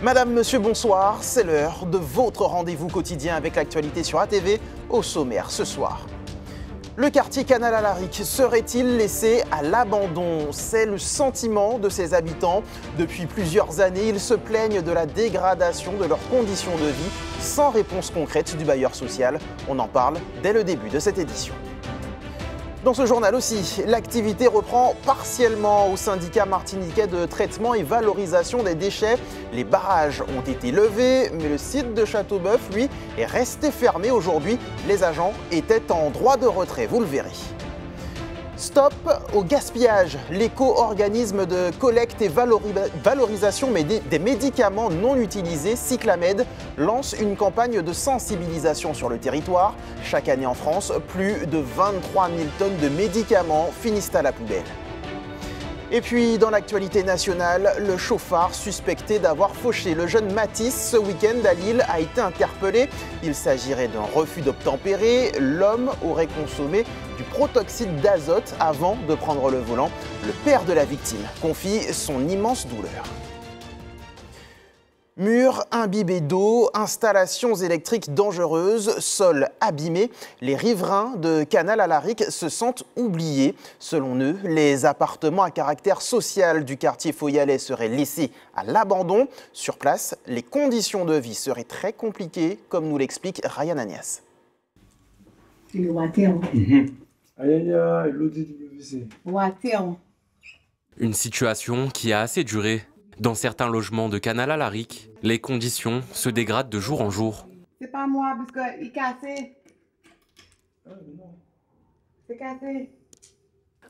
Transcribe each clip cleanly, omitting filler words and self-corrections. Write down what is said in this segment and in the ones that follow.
Madame, monsieur, bonsoir, c'est l'heure de votre rendez-vous quotidien avec l'actualité sur ATV. Au sommaire ce soir. Le quartier Canal-Alaric serait-il laissé à l'abandon? C'est le sentiment de ses habitants. Depuis plusieurs années, ils se plaignent de la dégradation de leurs conditions de vie, sans réponse concrète du bailleur social. On en parle dès le début de cette édition. Dans ce journal aussi, l'activité reprend partiellement au syndicat martiniquais de traitement et valorisation des déchets. Les barrages ont été levés, mais le site de Châteauboeuf, lui, est resté fermé aujourd'hui. Les agents étaient en droit de retrait, vous le verrez. Stop au gaspillage. L'éco-organisme de collecte et valorisation des médicaments non utilisés, Cyclamed, lance une campagne de sensibilisation sur le territoire. Chaque année en France, plus de 23 000 tonnes de médicaments finissent à la poubelle. Et puis, dans l'actualité nationale, le chauffard suspecté d'avoir fauché le jeune Matisse ce week-end à Lille a été interpellé. Il s'agirait d'un refus d'obtempérer. L'homme aurait consommé du protoxyde d'azote avant de prendre le volant. Le père de la victime confie son immense douleur. Murs imbibés d'eau, installations électriques dangereuses, sols abîmés, les riverains de Canal-Alaric se sentent oubliés. Selon eux, les appartements à caractère social du quartier Foyalais seraient laissés à l'abandon. Sur place, les conditions de vie seraient très compliquées, comme nous l'explique Ryan Agnès. Une situation qui a assez duré. Dans certains logements de Canal-Alaric, les conditions se dégradent de jour en jour. C'est pas moi, parce qu'il est cassé. C'est cassé.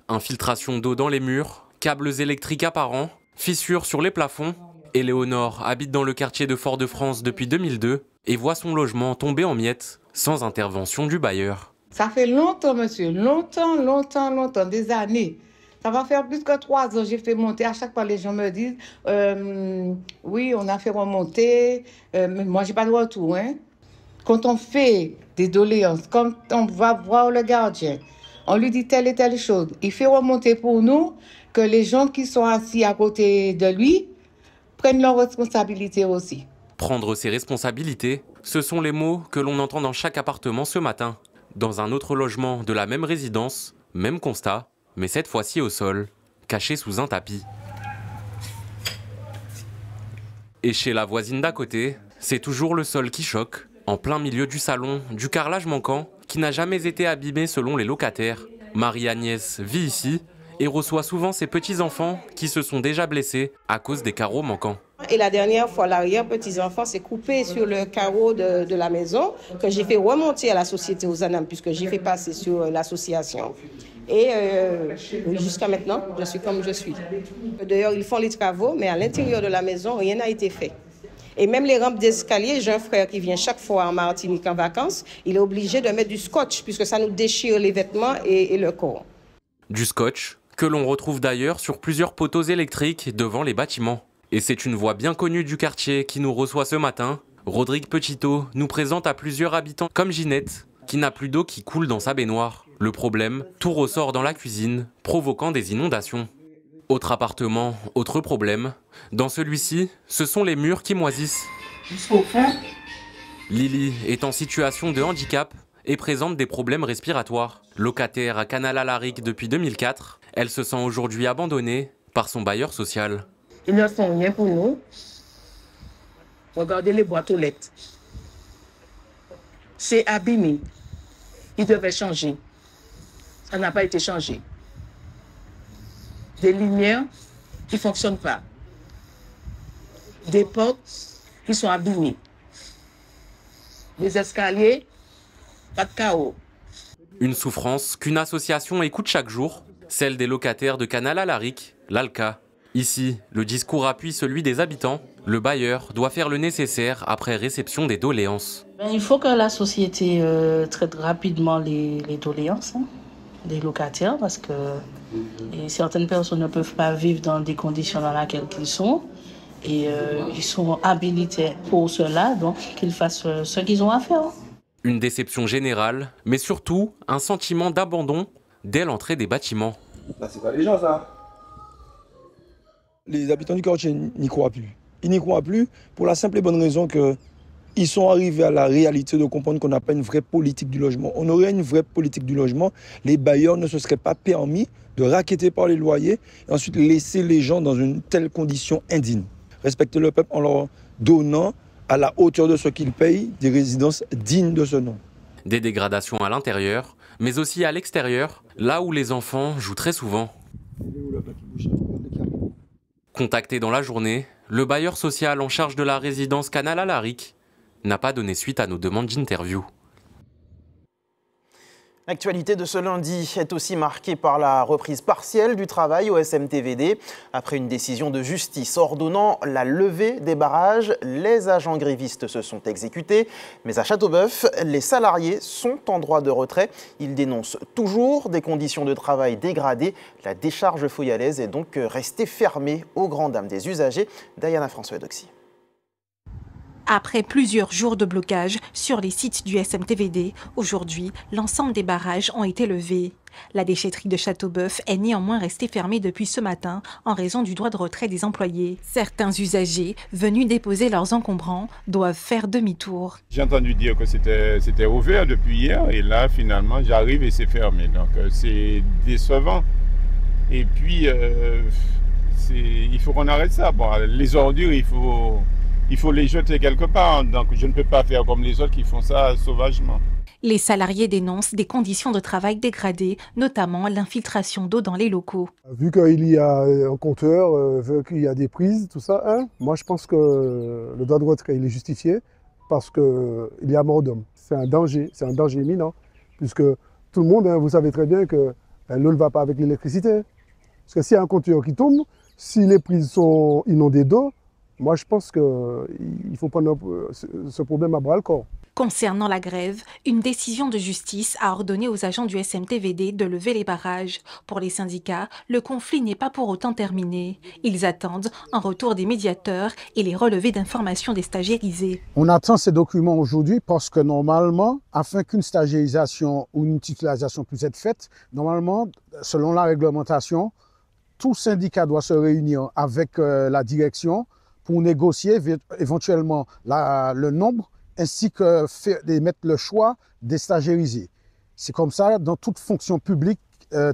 Infiltration d'eau dans les murs, câbles électriques apparents, fissures sur les plafonds. Éléonore habite dans le quartier de Fort-de-France depuis 2002 et voit son logement tomber en miettes sans intervention du bailleur. Ça fait longtemps, monsieur. Longtemps, des années. Ça va faire plus que 3 ans. J'ai fait monter. À chaque fois, les gens me disent oui, on a fait remonter. Mais moi, j'ai pas de retour. Hein. Quand on fait des doléances, quand on va voir le gardien, on lui dit telle et telle chose. Il fait remonter pour nous que les gens qui sont assis à côté de lui prennent leurs responsabilités aussi. Prendre ses responsabilités, ce sont les mots que l'on entend dans chaque appartement ce matin. Dans un autre logement de la même résidence, même constat. Mais cette fois-ci au sol, caché sous un tapis. Et chez la voisine d'à côté, c'est toujours le sol qui choque, en plein milieu du salon, du carrelage manquant, qui n'a jamais été abîmé selon les locataires. Marie-Agnès vit ici et reçoit souvent ses petits-enfants qui se sont déjà blessés à cause des carreaux manquants. Et la dernière fois, l'arrière-petit-enfant s'est coupé sur le carreau de la maison que j'ai fait remonter à la société aux Anames puisque j'ai fait passer sur l'association. Et jusqu'à maintenant, je suis comme je suis. D'ailleurs, ils font les travaux, mais à l'intérieur de la maison, rien n'a été fait. Et même les rampes d'escalier, j'ai un frère qui vient chaque fois en Martinique en vacances, il est obligé de mettre du scotch puisque ça nous déchire les vêtements et le corps. Du scotch que l'on retrouve d'ailleurs sur plusieurs poteaux électriques devant les bâtiments. Et c'est une voix bien connue du quartier qui nous reçoit ce matin. Rodrigue Petitot nous présente à plusieurs habitants comme Ginette, qui n'a plus d'eau qui coule dans sa baignoire. Le problème, tout ressort dans la cuisine, provoquant des inondations. Autre appartement, autre problème. Dans celui-ci, ce sont les murs qui moisissent. Lily est en situation de handicap et présente des problèmes respiratoires. Locataire à Canal-Alaric depuis 2004, elle se sent aujourd'hui abandonnée par son bailleur social. Ils ne font rien pour nous. Regardez les boîtes aux lettres. C'est abîmé. Ils devaient changer. Ça n'a pas été changé. Des lumières qui ne fonctionnent pas. Des portes qui sont abîmées. Des escaliers, pas de carreaux. Une souffrance qu'une association écoute chaque jour, celle des locataires de Canal-Alaric, l'ALCA. Ici, le discours appuie celui des habitants. Le bailleur doit faire le nécessaire après réception des doléances. Il faut que la société traite rapidement les doléances des locataires parce que certaines personnes ne peuvent pas vivre dans des conditions dans lesquelles ils sont et ils sont habilités pour cela, donc qu'ils fassent ce qu'ils ont à faire. Une déception générale, mais surtout un sentiment d'abandon dès l'entrée des bâtiments. Là, c'est pas les gens, ça. Les habitants du quartier n'y croient plus. Ils n'y croient plus pour la simple et bonne raison qu'ils sont arrivés à la réalité de comprendre qu'on n'a pas une vraie politique du logement. On aurait une vraie politique du logement, les bailleurs ne se seraient pas permis de racketter par les loyers et ensuite laisser les gens dans une telle condition indigne. Respecter le peuple en leur donnant à la hauteur de ce qu'ils payent des résidences dignes de ce nom. Des dégradations à l'intérieur, mais aussi à l'extérieur, là où les enfants jouent très souvent. Contacté dans la journée, le bailleur social en charge de la résidence Canal à Laric n'a pas donné suite à nos demandes d'interview. L'actualité de ce lundi est aussi marquée par la reprise partielle du travail au SMTVD. Après une décision de justice ordonnant la levée des barrages, les agents grévistes se sont exécutés. Mais à Châteauboeuf, les salariés sont en droit de retrait. Ils dénoncent toujours des conditions de travail dégradées. La décharge foyalaise est donc restée fermée aux grandes dames des usagers. Diana François-Doxy. Après plusieurs jours de blocage sur les sites du SMTVD, aujourd'hui, l'ensemble des barrages ont été levés. La déchetterie de Châteauboeuf est néanmoins restée fermée depuis ce matin en raison du droit de retrait des employés. Certains usagers venus déposer leurs encombrants doivent faire demi-tour. J'ai entendu dire que c'était ouvert depuis hier et là finalement j'arrive et c'est fermé. Donc c'est décevant. Et puis il faut qu'on arrête ça. Bon, les ordures, il faut les jeter quelque part, donc je ne peux pas faire comme les autres qui font ça sauvagement. Les salariés dénoncent des conditions de travail dégradées, notamment l'infiltration d'eau dans les locaux. Vu qu'il y a un compteur, vu qu'il y a des prises, tout ça, moi je pense que le droit de retrait il est justifié parce qu'il y a mort d'homme. C'est un danger imminent, puisque tout le monde, vous savez très bien que l'eau ne va pas avec l'électricité. Parce que s'il y a un compteur qui tombe, si les prises sont inondées d'eau, moi, je pense qu'il faut prendre ce problème à bras-le-corps. Concernant la grève, une décision de justice a ordonné aux agents du SMTVD de lever les barrages. Pour les syndicats, le conflit n'est pas pour autant terminé. Ils attendent un retour des médiateurs et les relevés d'informations des stagiairisés. On attend ces documents aujourd'hui parce que normalement, afin qu'une stagiairisation ou une titularisation puisse être faite, normalement, selon la réglementation, tout syndicat doit se réunir avec la direction pour négocier éventuellement le nombre ainsi que mettre le choix des stagiairisés. C'est comme ça dans toute fonction publique,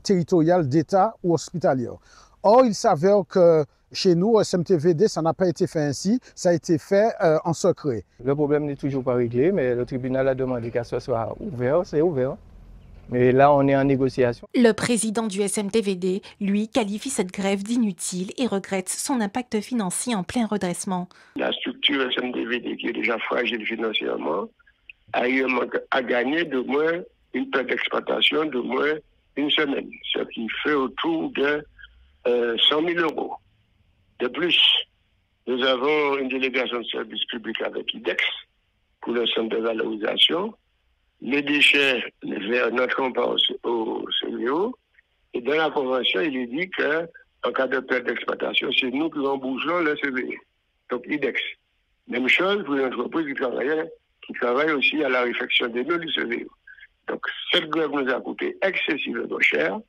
territoriale, d'État ou hospitalière. Or, il s'avère que chez nous, au SMTVD, ça n'a pas été fait ainsi, ça a été fait en secret. Le problème n'est toujours pas réglé, mais le tribunal a demandé qu'à ce soit ouvert, c'est ouvert. Mais là, on est en négociation. Le président du SMTVD, lui, qualifie cette grève d'inutile et regrette son impact financier en plein redressement. La structure SMTVD, qui est déjà fragile financièrement, a gagné de moins une perte d'exploitation de moins une semaine, ce qui fait autour de 100 000 €. De plus, nous avons une délégation de service public avec IDEX pour le centre de valorisation. Les déchets n'entreront pas au CVO. Et dans la convention, il est dit qu'en cas de perte d'exploitation, c'est nous qui remboursons le CVO. Donc, IDEX. Même chose pour une entreprise qui travaille aussi à la réfection des nœuds du CVO. Donc, cette grève nous a coûté excessivement cher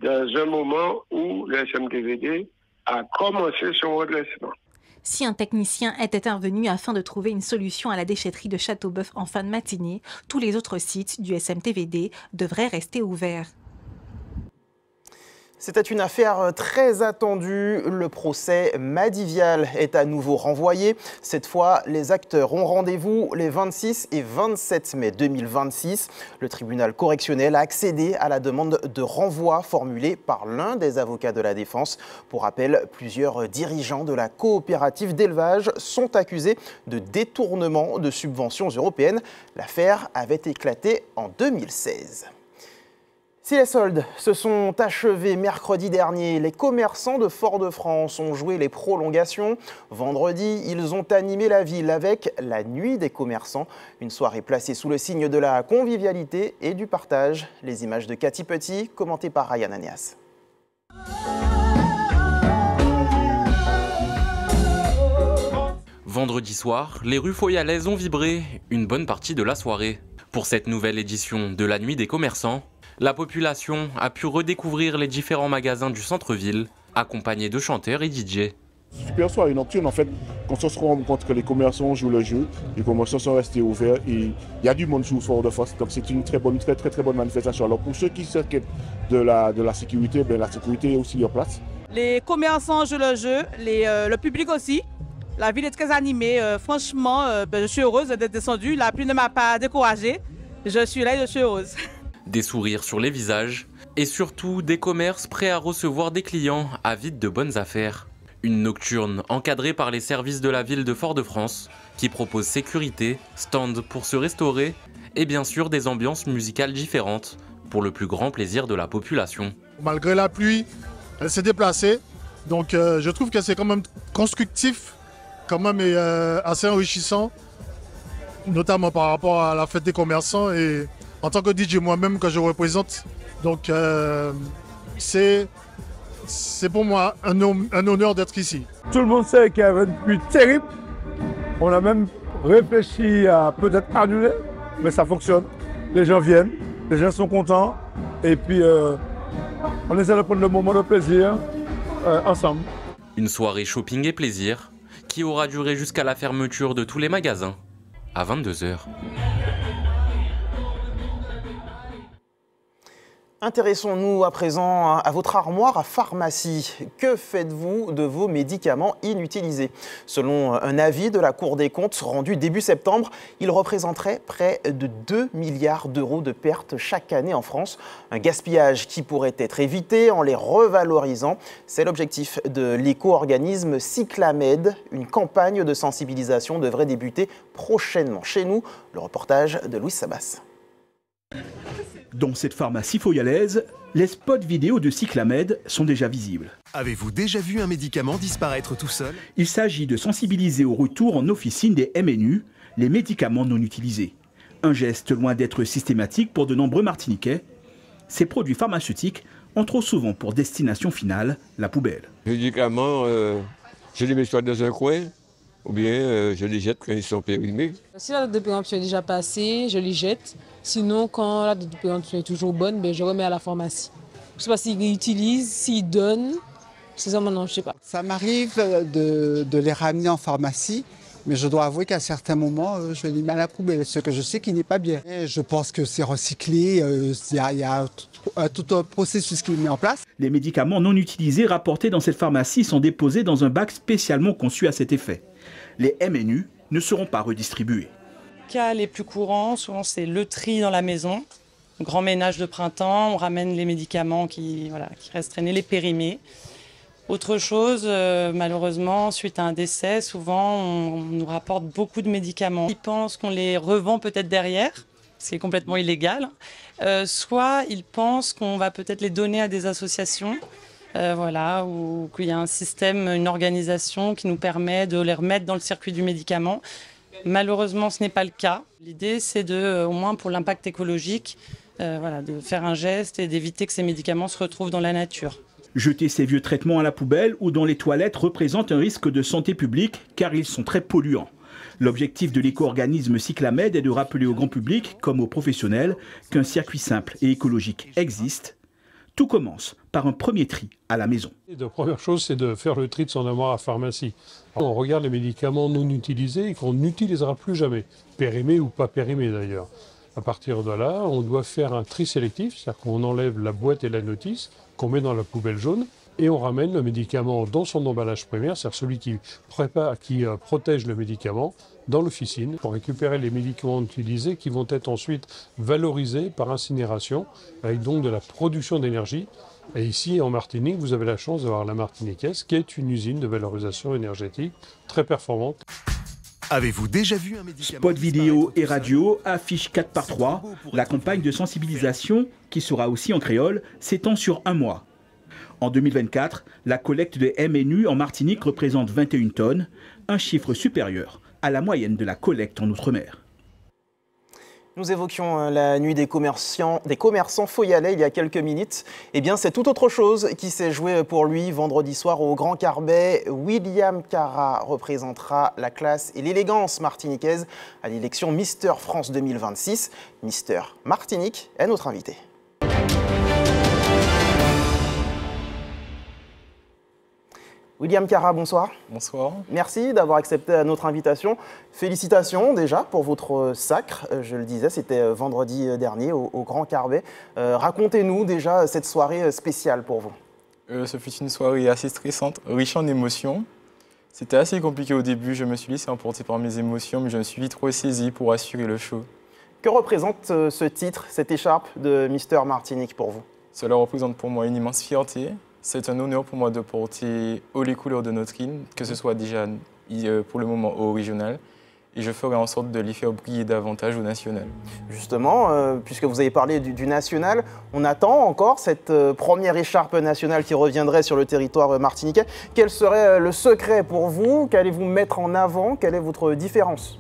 dans un moment où le SMTVD a commencé son redressement. Si un technicien est intervenu afin de trouver une solution à la déchetterie de Châteauboeuf en fin de matinée, tous les autres sites du SMTVD devraient rester ouverts. C'était une affaire très attendue. Le procès Madivial est à nouveau renvoyé. Cette fois, les acteurs ont rendez-vous les 26 et 27 mai 2026. Le tribunal correctionnel a accédé à la demande de renvoi formulée par l'un des avocats de la défense. Pour rappel, plusieurs dirigeants de la coopérative d'élevage sont accusés de détournement de subventions européennes. L'affaire avait éclaté en 2016. Si les soldes se sont achevés mercredi dernier, les commerçants de Fort-de-France ont joué les prolongations. Vendredi, ils ont animé la ville avec la Nuit des commerçants, une soirée placée sous le signe de la convivialité et du partage. Les images de Cathy Petit, commentées par Ryan Anias. Vendredi soir, les rues foyalaises ont vibré une bonne partie de la soirée. Pour cette nouvelle édition de la Nuit des commerçants, la population a pu redécouvrir les différents magasins du centre-ville, accompagnés de chanteurs et DJ. super soirée nocturne, en fait, quand on se rend compte que les commerçants jouent le jeu, les commerçants sont restés ouverts et il y a du monde sous Fort-de-France. Donc c'est une très bonne manifestation. Alors pour ceux qui s'inquiètent de la sécurité, la sécurité est aussi en place. Les commerçants jouent le jeu, le public aussi. La ville est très animée. Franchement, je suis heureuse d'être descendue. La pluie ne m'a pas découragée. Je suis là et je suis heureuse. Des sourires sur les visages et surtout des commerces prêts à recevoir des clients avides de bonnes affaires. Une nocturne encadrée par les services de la ville de Fort-de-France qui propose sécurité, stand pour se restaurer et bien sûr des ambiances musicales différentes pour le plus grand plaisir de la population. Malgré la pluie, elle s'est déplacée, donc je trouve que c'est quand même constructif, quand même et assez enrichissant, notamment par rapport à la fête des commerçants et en tant que DJ moi-même que je représente. Donc c'est pour moi un honneur d'être ici. Tout le monde sait qu'il y avait une pluie terrible. On a même réfléchi à peut-être annuler, mais ça fonctionne. Les gens viennent, les gens sont contents et puis on essaie de prendre le moment de plaisir ensemble. Une soirée shopping et plaisir qui aura duré jusqu'à la fermeture de tous les magasins à 22 h. Intéressons-nous à présent à votre armoire à pharmacie. Que faites-vous de vos médicaments inutilisés? Selon un avis de la Cour des comptes rendu début septembre, il représenterait près de 2 milliards d'euros de pertes chaque année en France. Un gaspillage qui pourrait être évité en les revalorisant. C'est l'objectif de l'éco-organisme Cyclamed. Une campagne de sensibilisation devrait débuter prochainement chez nous. Le reportage de Louis Sabas. Dans cette pharmacie foyalaise, les spots vidéo de Cyclamed sont déjà visibles. Avez-vous déjà vu un médicament disparaître tout seul? Il s'agit de sensibiliser au retour en officine des MNU, les médicaments non utilisés. Un geste loin d'être systématique pour de nombreux Martiniquais. Ces produits pharmaceutiques ont trop souvent pour destination finale la poubelle. Les médicaments, je les mets soit dans un coin, ou bien je les jette quand ils sont périmés. Si la date de péremption est déjà passée, je les jette. Sinon, quand la date de péremption est toujours bonne, je remets à la pharmacie. Je ne sais pas s'ils réutilisent, s'ils donnent. C'est ça maintenant, je ne sais pas. Ça m'arrive de les ramener en pharmacie, mais je dois avouer qu'à certains moments, je les mets à la poubelle, ce que je sais qui n'est pas bien. Et je pense que c'est recyclé, il y a tout un processus qui est mis en place. Les médicaments non utilisés rapportés dans cette pharmacie sont déposés dans un bac spécialement conçu à cet effet. Les MNU ne seront pas redistribués. Les cas les plus courants, souvent c'est le tri dans la maison, grand ménage de printemps, on ramène les médicaments qui restent traînés, les périmés. Autre chose, malheureusement, suite à un décès, souvent on nous rapporte beaucoup de médicaments. Ils pensent qu'on les revend peut-être derrière, ce qui est complètement illégal. Soit ils pensent qu'on va peut-être les donner à des associations, ou qu'il y a un système, une organisation qui nous permet de les remettre dans le circuit du médicament. Malheureusement, ce n'est pas le cas. L'idée, c'est au moins pour l'impact écologique, de faire un geste et d'éviter que ces médicaments se retrouvent dans la nature. Jeter ces vieux traitements à la poubelle ou dans les toilettes représente un risque de santé publique car ils sont très polluants. L'objectif de l'éco-organisme Cyclamed est de rappeler au grand public, comme aux professionnels, qu'un circuit simple et écologique existe. Tout commence par un premier tri à la maison. La première chose, c'est de faire le tri de son armoire à pharmacie. On regarde les médicaments non utilisés et qu'on n'utilisera plus jamais, périmés ou pas périmés d'ailleurs. À partir de là, on doit faire un tri sélectif, c'est-à-dire qu'on enlève la boîte et la notice, qu'on met dans la poubelle jaune, et on ramène le médicament dans son emballage primaire, c'est-à-dire celui qui protège le médicament, dans l'officine pour récupérer les médicaments utilisés qui vont être ensuite valorisés par incinération avec donc de la production d'énergie. Et ici en Martinique, vous avez la chance d'avoir la Martiniquaise qui est une usine de valorisation énergétique très performante. Avez-vous déjà vu un médicament? Spot vidéo et radio, affiche 4x3. La campagne de sensibilisation, qui sera aussi en créole, s'étend sur un mois. En 2024, la collecte de MNU en Martinique représente 21 tonnes, un chiffre supérieur à la moyenne de la collecte en Outre-mer. Nous évoquions la nuit des commerçants foyalais il y a quelques minutes. Eh bien, c'est tout autre chose qui s'est joué pour lui vendredi soir au Grand Carbet. William Cara représentera la classe et l'élégance martiniquaise à l'élection Mister France 2026. Mister Martinique est notre invité. William Cara, bonsoir. Bonsoir. Merci d'avoir accepté notre invitation. Félicitations déjà pour votre sacre. Je le disais, c'était vendredi dernier au Grand Carbet. Racontez-nous déjà cette soirée spéciale pour vous. Ce fut une soirée assez stressante, riche en émotions. C'était assez compliqué au début, je me suis laissé emporter par mes émotions, mais je me suis vite ressaisi pour assurer le show. Que représente ce titre, cette écharpe de Mister Martinique pour vous? Cela représente pour moi une immense fierté. C'est un honneur pour moi de porter haut les couleurs de notre île, que ce soit déjà pour le moment au régional, et je ferai en sorte de les faire briller davantage au national. Justement, puisque vous avez parlé du national, on attend encore cette première écharpe nationale qui reviendrait sur le territoire martiniquais. Quel serait le secret pour vous? Qu'allez-vous mettre en avant? Quelle est votre différence?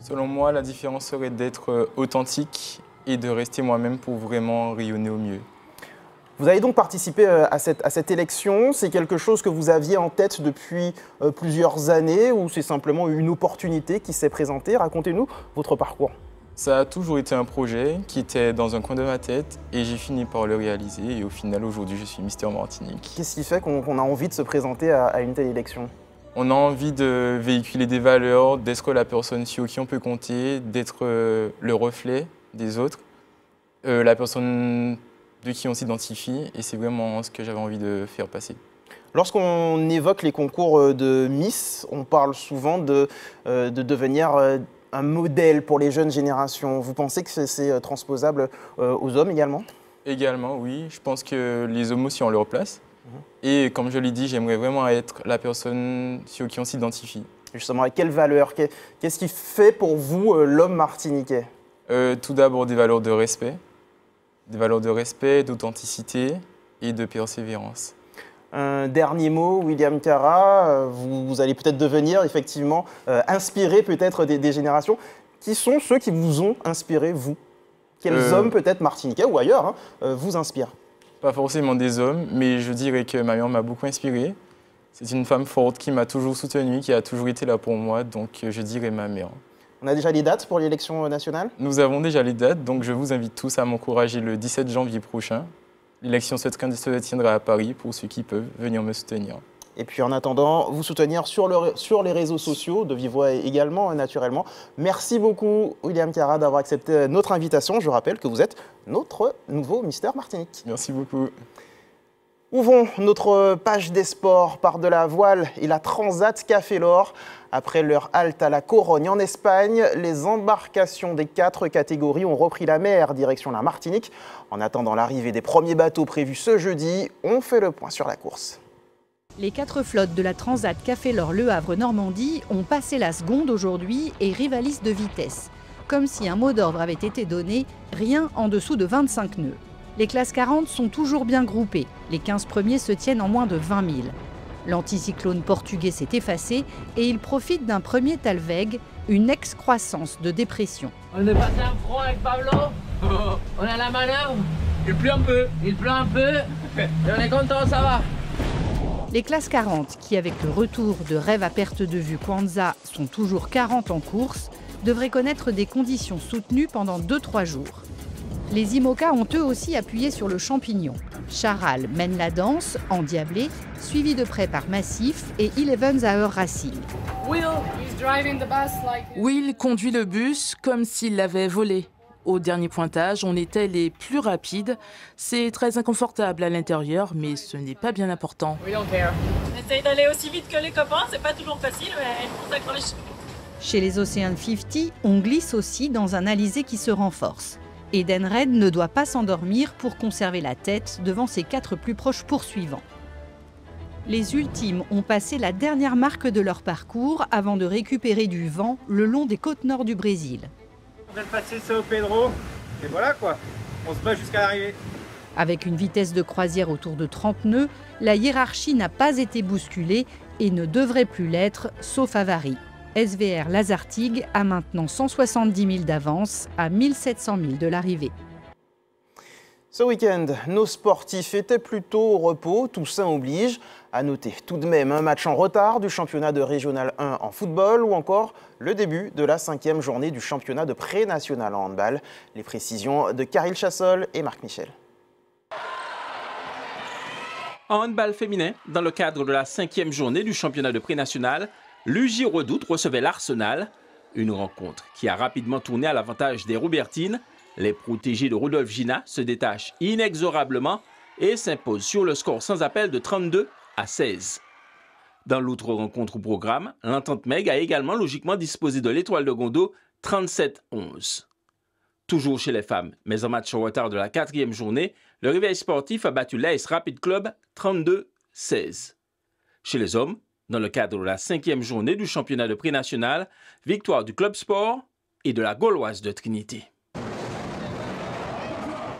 Selon moi, la différence serait d'être authentique et de rester moi-même pour vraiment rayonner au mieux. Vous avez donc participé à cette élection. C'est quelque chose que vous aviez en tête depuis plusieurs années ou c'est simplement une opportunité qui s'est présentée? Racontez-nous votre parcours. Ça a toujours été un projet qui était dans un coin de ma tête et j'ai fini par le réaliser et au final aujourd'hui je suis Mister Martinique. Qu'est-ce qui fait qu'on a envie de se présenter à une telle élection? On a envie de véhiculer des valeurs, d'être la personne sur qui on peut compter, d'être le reflet des autres, la personne de qui on s'identifie et c'est vraiment ce que j'avais envie de faire passer. Lorsqu'on évoque les concours de Miss, on parle souvent de devenir un modèle pour les jeunes générations. Vous pensez que c'est transposable aux hommes également? Également, oui. Je pense que les hommes aussi ont leur place. Et comme je l'ai dit, j'aimerais vraiment être la personne sur qui on s'identifie. Justement, avec quelles valeurs? Qu'est-ce qui fait pour vous l'homme martiniquais? Tout d'abord des valeurs de respect. Des valeurs de respect, d'authenticité et de persévérance. Un dernier mot, William Cara, vous allez peut-être devenir effectivement inspiré peut-être des générations. Qui sont ceux qui vous ont inspiré, vous? Quels hommes peut-être martiniquais ou ailleurs vous inspirent? Pas forcément des hommes, mais je dirais que ma mère m'a beaucoup inspiré. C'est une femme forte qui m'a toujours soutenu, qui a toujours été là pour moi, donc je dirais ma mère. On a déjà les dates pour l'élection nationale? Nous avons déjà les dates, donc je vous invite tous à m'encourager le 17 janvier prochain. L'élection se tiendra à Paris pour ceux qui peuvent venir me soutenir. Et puis en attendant, vous soutenir sur les réseaux sociaux, de vive voix également, naturellement. Merci beaucoup, William Cara, d'avoir accepté notre invitation. Je rappelle que vous êtes notre nouveau Mister Martinique. Merci beaucoup. Ouvrons notre page des sports par de la voile et la Transat Café l'Or. Après leur halte à la Corogne en Espagne, les embarcations des 4 catégories ont repris la mer direction la Martinique. En attendant l'arrivée des premiers bateaux prévus ce jeudi, on fait le point sur la course. Les 4 flottes de la Transat Café l'Or Le Havre Normandie ont passé la seconde aujourd'hui et rivalisent de vitesse. Comme si un mot d'ordre avait été donné, rien en dessous de 25 nœuds. Les classes 40 sont toujours bien groupées. Les 15 premiers se tiennent en moins de 20 000. L'anticyclone portugais s'est effacé et il profite d'un premier Talweg, une excroissance de dépression. On est passé un front avec Pablo, on a la manœuvre, il pleut un peu, et on est content, ça va. Les classes 40, qui avec le retour de Rêve à perte de vue Kwanza sont toujours 40 en course, devraient connaître des conditions soutenues pendant 2-3 jours. Les IMOCA ont eux aussi appuyé sur le champignon. Charal mène la danse, endiablé, suivi de près par Massif et Elevens à Heure Racing. Will conduit le bus comme s'il l'avait volé. Au dernier pointage, on était les plus rapides. C'est très inconfortable à l'intérieur, mais ce n'est pas bien important. On essaye d'aller aussi vite que les copains, c'est pas toujours facile, mais on s'accroche. Chez les Ocean 50, on glisse aussi dans un alizé qui se renforce. Eden Red ne doit pas s'endormir pour conserver la tête devant ses 4 plus proches poursuivants. Les ultimes ont passé la dernière marque de leur parcours avant de récupérer du vent le long des côtes nord du Brésil. On vient de passer Sao Pedro, et voilà quoi, on se bat jusqu'à l'arrivée. Avec une vitesse de croisière autour de 30 nœuds, la hiérarchie n'a pas été bousculée et ne devrait plus l'être, sauf avarie. SVR Lazartigue a maintenant 170 000 d'avance à 1700 000 de l'arrivée. Ce week-end, nos sportifs étaient plutôt au repos, Toussaint oblige. À noter tout de même un match en retard du championnat de Régional 1 en football ou encore le début de la 5e journée du championnat de pré-national en handball. Les précisions de Karil Chassol et Marc Michel. En handball féminin, dans le cadre de la 5e journée du championnat de pré-national, l'UJ Redoute recevait l'Arsenal. Une rencontre qui a rapidement tourné à l'avantage des Robertines. Les protégés de Rodolphe Gina se détachent inexorablement et s'imposent sur le score sans appel de 32-16. Dans l'autre rencontre au programme, l'Entente Meg a également logiquement disposé de l'Étoile de Gondo 37-11. Toujours chez les femmes, mais en match en retard de la 4e journée, le Réveil sportif a battu l'AS Rapid Club 32-16. Chez les hommes, dans le cadre de la 5e journée du championnat de pré-national, victoire du Club Sport et de la Gauloise de Trinité.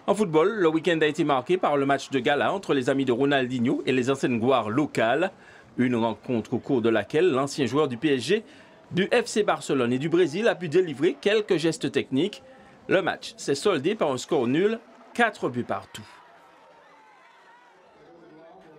En football, le week-end a été marqué par le match de gala entre les amis de Ronaldinho et les anciennes gloires locales. Une rencontre au cours de laquelle l'ancien joueur du PSG, du FC Barcelone et du Brésil a pu délivrer quelques gestes techniques. Le match s'est soldé par un score nul, 4 buts partout.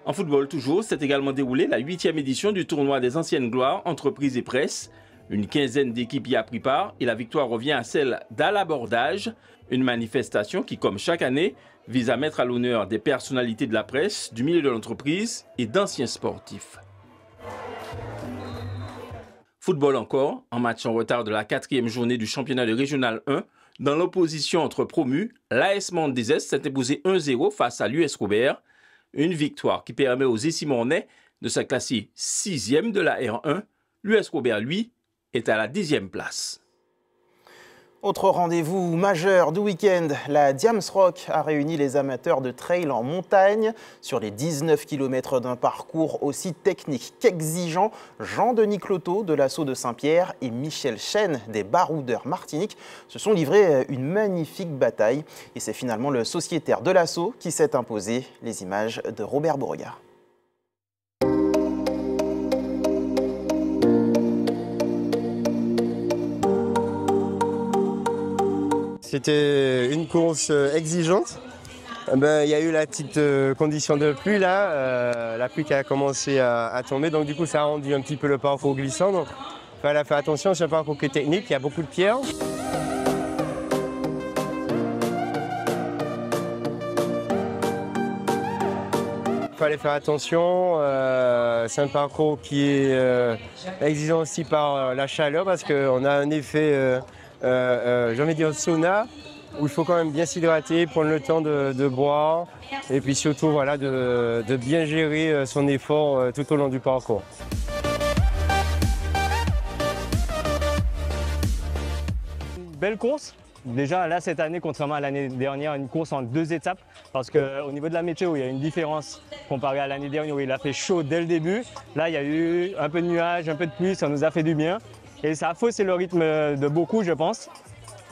En football toujours, s'est également déroulée la 8e édition du tournoi des anciennes gloires entreprises et presse. Une quinzaine d'équipes y a pris part et la victoire revient à celle d'À l'abordage, une manifestation qui, comme chaque année, vise à mettre à l'honneur des personnalités de la presse, du milieu de l'entreprise et d'anciens sportifs. Football encore, en match en retard de la 4e journée du championnat de Régional 1, dans l'opposition entre promus, l'AS Mendezès s'est imposé 1-0 face à l'US Robert. Une victoire qui permet aux Essimornais de se classer 6e de la R1. L'US Robert, lui, est à la 10e place. Autre rendez-vous majeur du week-end, la Diams Rock a réuni les amateurs de trail en montagne. Sur les 19 km d'un parcours aussi technique qu'exigeant, Jean-Denis Cloteau de l'Assaut de Saint-Pierre et Michel Chêne des Baroudeurs Martinique se sont livrés une magnifique bataille. Et c'est finalement le sociétaire de l'Assaut qui s'est imposé. Les images de Robert Beauregard. C'était une course exigeante. Il y a eu la petite condition de pluie là, la pluie qui a commencé à tomber, donc du coup ça a rendu un petit peu le parcours glissant. Donc il fallait faire attention, c'est un parcours qui est technique, il y a beaucoup de pierres. Il fallait faire attention, c'est un parcours qui est exigeant aussi par la chaleur parce qu'on a un effet j'ai envie de dire sauna, où il faut quand même bien s'hydrater, prendre le temps de boire et puis surtout voilà, de bien gérer son effort tout au long du parcours. Une belle course. Déjà là cette année, contrairement à l'année dernière, une course en 2 étapes parce qu'au niveau de la météo, il y a une différence comparé à l'année dernière où il a fait chaud dès le début. Là il y a eu un peu de nuages, un peu de pluie, ça nous a fait du bien. Et ça a faussé le rythme de beaucoup, je pense,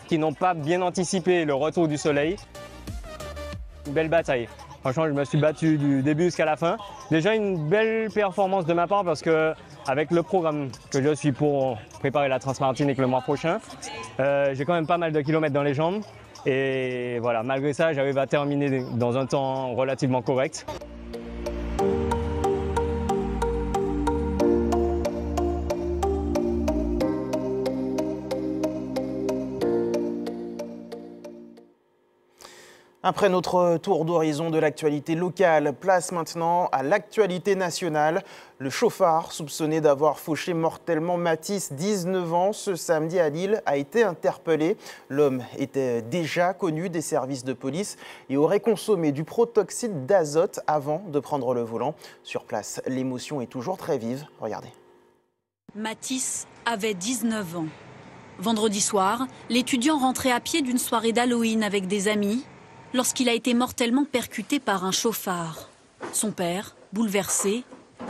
qui n'ont pas bien anticipé le retour du soleil. Une belle bataille. Franchement, je me suis battu du début jusqu'à la fin. Déjà une belle performance de ma part parce qu'avec le programme que je suis pour préparer la Transmartinique le mois prochain, j'ai quand même pas mal de kilomètres dans les jambes. Et voilà, malgré ça, j'arrive à terminer dans un temps relativement correct. Après notre tour d'horizon de l'actualité locale, place maintenant à l'actualité nationale. Le chauffard, soupçonné d'avoir fauché mortellement Matisse, 19 ans, ce samedi à Lille, a été interpellé. L'homme était déjà connu des services de police et aurait consommé du protoxyde d'azote avant de prendre le volant. Sur place, l'émotion est toujours très vive. Regardez. Matisse avait 19 ans. Vendredi soir, l'étudiant rentrait à pied d'une soirée d'Halloween avec des amis lorsqu'il a été mortellement percuté par un chauffard. Son père, bouleversé,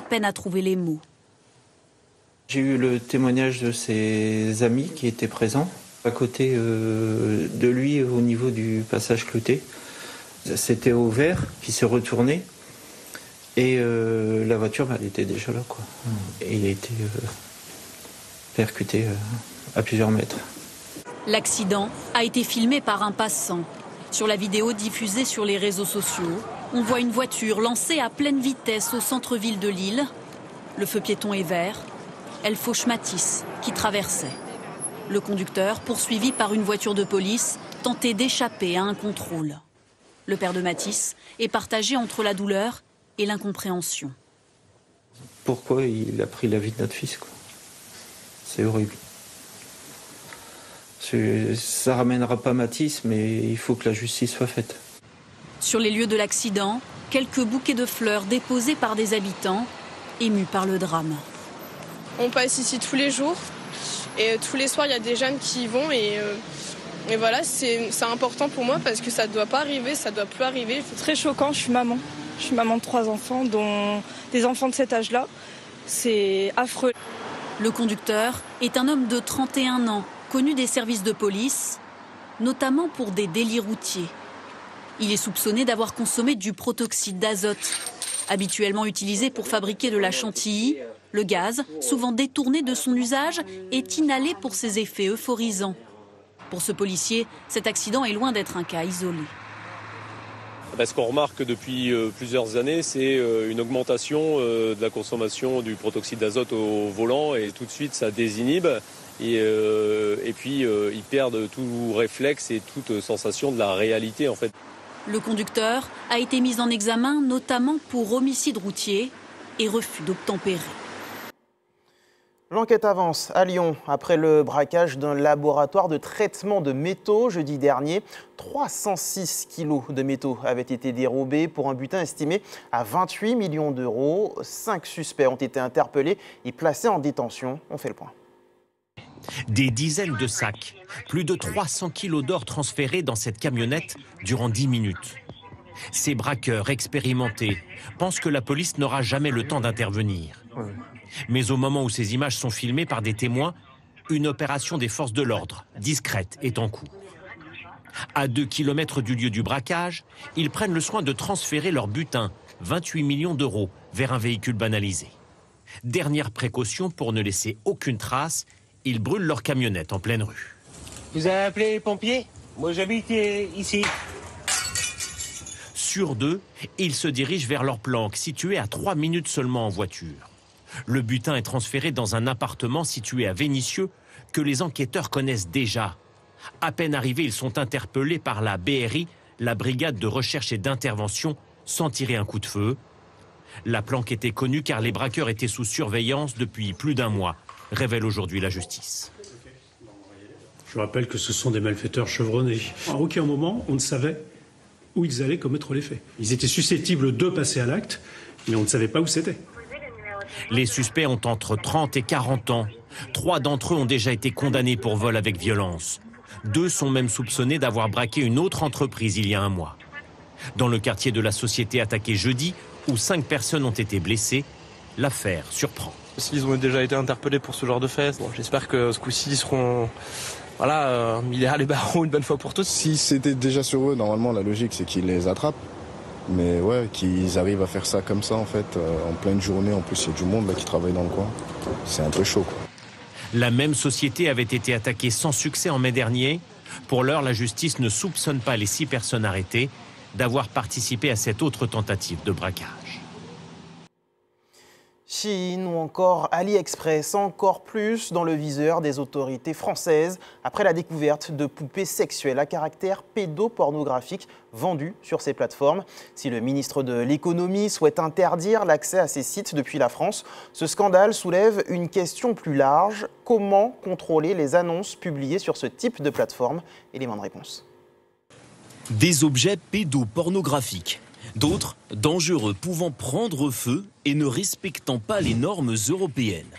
peine à trouver les mots. J'ai eu le témoignage de ses amis qui étaient présents à côté de lui au niveau du passage Cloté. C'était au vert qui s'est retourné et la voiture elle était déjà là, quoi. Et il a été percuté à plusieurs mètres. L'accident a été filmé par un passant. Sur la vidéo diffusée sur les réseaux sociaux, on voit une voiture lancée à pleine vitesse au centre-ville de Lille. Le feu piéton est vert. Elle fauche Matisse, qui traversait. Le conducteur, poursuivi par une voiture de police, tentait d'échapper à un contrôle. Le père de Matisse est partagé entre la douleur et l'incompréhension. Pourquoi il a pris la vie de notre fils, quoi. C'est horrible. Ça ramènera pas Mathis, mais il faut que la justice soit faite. Sur les lieux de l'accident, quelques bouquets de fleurs déposés par des habitants, émus par le drame. On passe ici tous les jours et tous les soirs il y a des jeunes qui y vont et voilà, c'est important pour moi parce que ça ne doit pas arriver, ça ne doit plus arriver. C'est très choquant, je suis maman de 3 enfants, dont des enfants de cet âge-là. C'est affreux. Le conducteur est un homme de 31 ans, connu des services de police, notamment pour des délits routiers. Il est soupçonné d'avoir consommé du protoxyde d'azote, habituellement utilisé pour fabriquer de la chantilly. Le gaz, souvent détourné de son usage, est inhalé pour ses effets euphorisants. Pour ce policier, cet accident est loin d'être un cas isolé. Ce qu'on remarque depuis plusieurs années, c'est une augmentation de la consommation du protoxyde d'azote au volant et tout de suite ça désinhibe et puis ils perdent tout réflexe et toute sensation de la réalité en fait. Le conducteur a été mis en examen notamment pour homicide routier et refus d'obtempérer. L'enquête avance à Lyon après le braquage d'un laboratoire de traitement de métaux jeudi dernier. 306 kilos de métaux avaient été dérobés pour un butin estimé à 28 millions d'euros. 5 suspects ont été interpellés et placés en détention. On fait le point. Des dizaines de sacs, plus de 300 kilos d'or transférés dans cette camionnette durant 10 minutes. Ces braqueurs expérimentés pensent que la police n'aura jamais le temps d'intervenir. Mais au moment où ces images sont filmées par des témoins, une opération des forces de l'ordre, discrète, est en cours. À 2 km du lieu du braquage, ils prennent le soin de transférer leur butin, 28 millions d'euros, vers un véhicule banalisé. Dernière précaution pour ne laisser aucune trace, ils brûlent leur camionnette en pleine rue. Vous avez appelé les pompiers? Moi j'habite ici. Sur 2, ils se dirigent vers leur planque, située à 3 minutes seulement en voiture. Le butin est transféré dans un appartement situé à Vénissieux que les enquêteurs connaissent déjà. À peine arrivés, ils sont interpellés par la BRI, la brigade de recherche et d'intervention, sans tirer un coup de feu. La planque était connue car les braqueurs étaient sous surveillance depuis plus d'1 mois, révèle aujourd'hui la justice. Je rappelle que ce sont des malfaiteurs chevronnés. À aucun moment, on ne savait où ils allaient commettre les faits. Ils étaient susceptibles de passer à l'acte, mais on ne savait pas où c'était. Les suspects ont entre 30 et 40 ans. 3 d'entre eux ont déjà été condamnés pour vol avec violence. 2 sont même soupçonnés d'avoir braqué une autre entreprise il y a 1 mois. Dans le quartier de la société attaqué jeudi, où 5 personnes ont été blessées, l'affaire surprend. S'ils ont déjà été interpellés pour ce genre de faits, bon, j'espère que ce coup-ci ils seront mis derrière les barreaux une bonne fois pour toutes. Si c'était déjà sur eux, normalement la logique c'est qu'ils les attrapent. Mais ouais, qu'ils arrivent à faire ça comme ça en fait, en pleine journée, en plus il y a du monde là qui travaille dans le coin, c'est un peu chaud quoi. La même société avait été attaquée sans succès en mai dernier. Pour l'heure, la justice ne soupçonne pas les 6 personnes arrêtées d'avoir participé à cette autre tentative de braquage. Chine ou encore AliExpress, encore plus dans le viseur des autorités françaises après la découverte de poupées sexuelles à caractère pédopornographique vendues sur ces plateformes. Si le ministre de l'économie souhaite interdire l'accès à ces sites depuis la France, ce scandale soulève une question plus large. Comment contrôler les annonces publiées sur ce type de plateforme? Élément de réponse. Des objets pédopornographiques. D'autres, dangereux, pouvant prendre feu et ne respectant pas les normes européennes.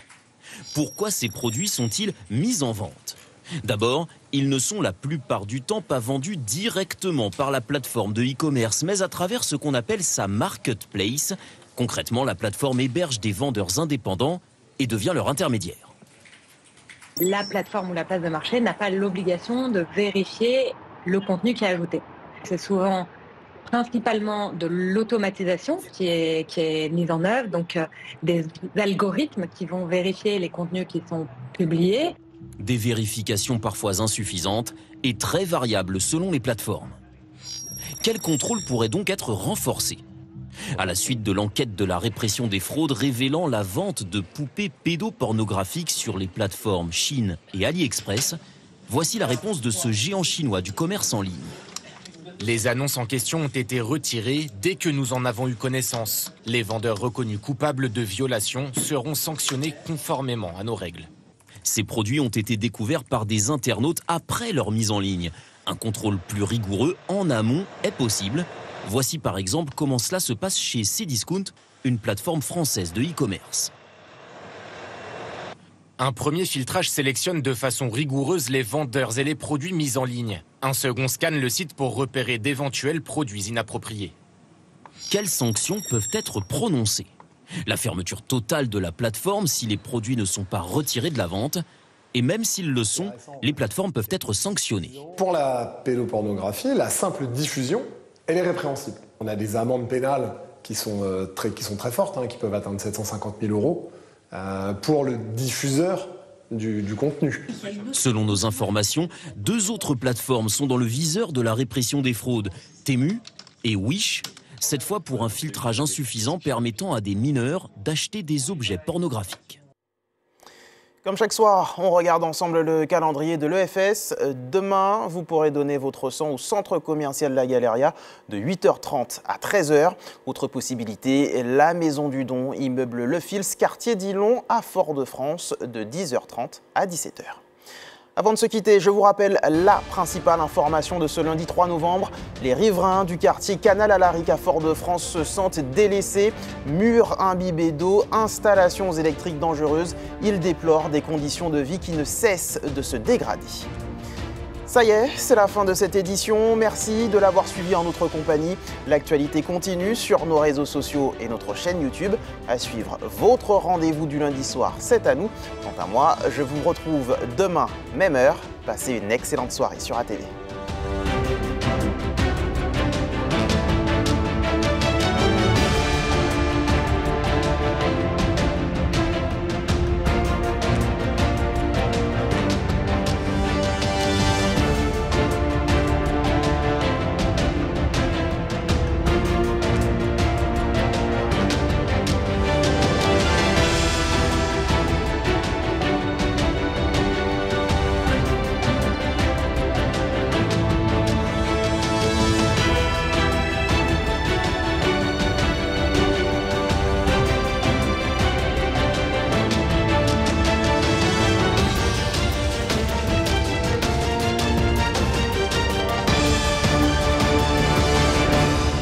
Pourquoi ces produits sont-ils mis en vente? D'abord, ils ne sont la plupart du temps pas vendus directement par la plateforme de e-commerce, mais à travers ce qu'on appelle sa marketplace. Concrètement, la plateforme héberge des vendeurs indépendants et devient leur intermédiaire. La plateforme ou la place de marché n'a pas l'obligation de vérifier le contenu qui est ajouté. C'est souvent principalement de l'automatisation qui est mise en œuvre, donc des algorithmes qui vont vérifier les contenus qui sont publiés. Des vérifications parfois insuffisantes et très variables selon les plateformes. Quel contrôle pourrait donc être renforcé? À la suite de l'enquête de la répression des fraudes révélant la vente de poupées pédopornographiques sur les plateformes Chine et AliExpress, voici la réponse de ce géant chinois du commerce en ligne. Les annonces en question ont été retirées dès que nous en avons eu connaissance. Les vendeurs reconnus coupables de violation seront sanctionnés conformément à nos règles. Ces produits ont été découverts par des internautes après leur mise en ligne. Un contrôle plus rigoureux en amont est possible. Voici par exemple comment cela se passe chez Cdiscount, une plateforme française de e-commerce. Un premier filtrage sélectionne de façon rigoureuse les vendeurs et les produits mis en ligne. Un second scanne le site pour repérer d'éventuels produits inappropriés. Quelles sanctions peuvent être prononcées? La fermeture totale de la plateforme si les produits ne sont pas retirés de la vente. Et même s'ils le sont, les plateformes peuvent être sanctionnées. Pour la pédopornographie, la simple diffusion, elle est répréhensible. On a des amendes pénales qui sont très fortes, qui peuvent atteindre 750 000 euros pour le diffuseur du contenu. Selon nos informations, 2 autres plateformes sont dans le viseur de la répression des fraudes, Temu et Wish, cette fois pour un filtrage insuffisant permettant à des mineurs d'acheter des objets pornographiques. Comme chaque soir, on regarde ensemble le calendrier de l'EFS. Demain, vous pourrez donner votre sang au centre commercial La Galeria de 8h30 à 13h. Autre possibilité, la Maison du Don, immeuble Le Fils, quartier Dillon à Fort-de-France de 10h30 à 17h. Avant de se quitter, je vous rappelle la principale information de ce lundi 3 novembre. Les riverains du quartier Canal à Laric à Fort-de-France se sentent délaissés. Murs imbibés d'eau, installations électriques dangereuses. Ils déplorent des conditions de vie qui ne cessent de se dégrader. Ça y est, c'est la fin de cette édition. Merci de l'avoir suivi en notre compagnie. L'actualité continue sur nos réseaux sociaux et notre chaîne YouTube. À suivre votre rendez-vous du lundi soir, c'est à nous. Quant à moi, je vous retrouve demain, même heure. Passez une excellente soirée sur ATV.